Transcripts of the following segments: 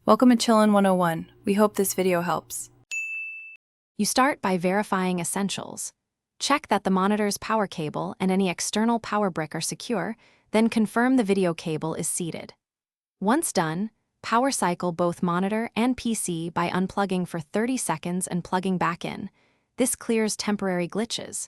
Welcome to Chillin' 101. We hope this video helps. You start by verifying essentials. Check that the monitor's power cable and any external power brick are secure, then confirm the video cable is seated. Once done, power cycle both monitor and PC by unplugging for 30 seconds and plugging back in. This clears temporary glitches.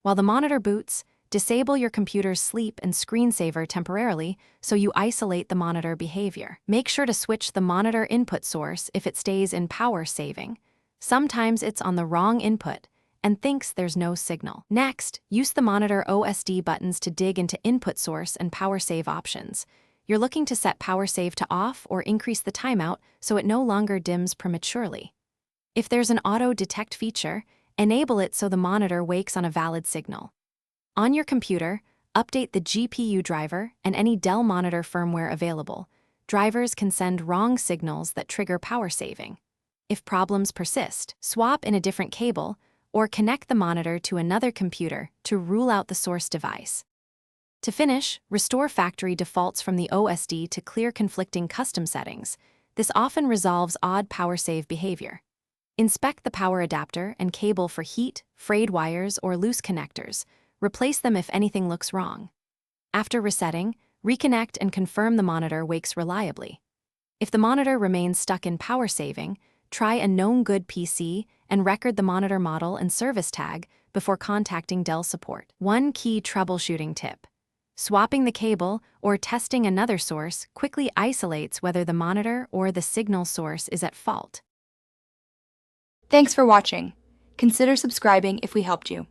While the monitor boots, disable your computer's sleep and screensaver temporarily so you isolate the monitor behavior. Make sure to switch the monitor input source if it stays in power saving. Sometimes it's on the wrong input and thinks there's no signal. Next, use the monitor OSD buttons to dig into input source and power save options. You're looking to set power save to off or increase the timeout so it no longer dims prematurely. If there's an auto detect feature, enable it so the monitor wakes on a valid signal. On your computer, update the GPU driver and any Dell monitor firmware available. Drivers can send wrong signals that trigger power saving. If problems persist, swap in a different cable or connect the monitor to another computer to rule out the source device. To finish, restore factory defaults from the OSD to clear conflicting custom settings. This often resolves odd power save behavior. Inspect the power adapter and cable for heat, frayed wires, or loose connectors. Replace them if anything looks wrong. After resetting, reconnect and confirm the monitor wakes reliably. If the monitor remains stuck in power saving, try a known good PC and record the monitor model and service tag before contacting Dell support. One key troubleshooting tip: swapping the cable or testing another source quickly isolates whether the monitor or the signal source is at fault. Thanks for watching. Consider subscribing if we helped you.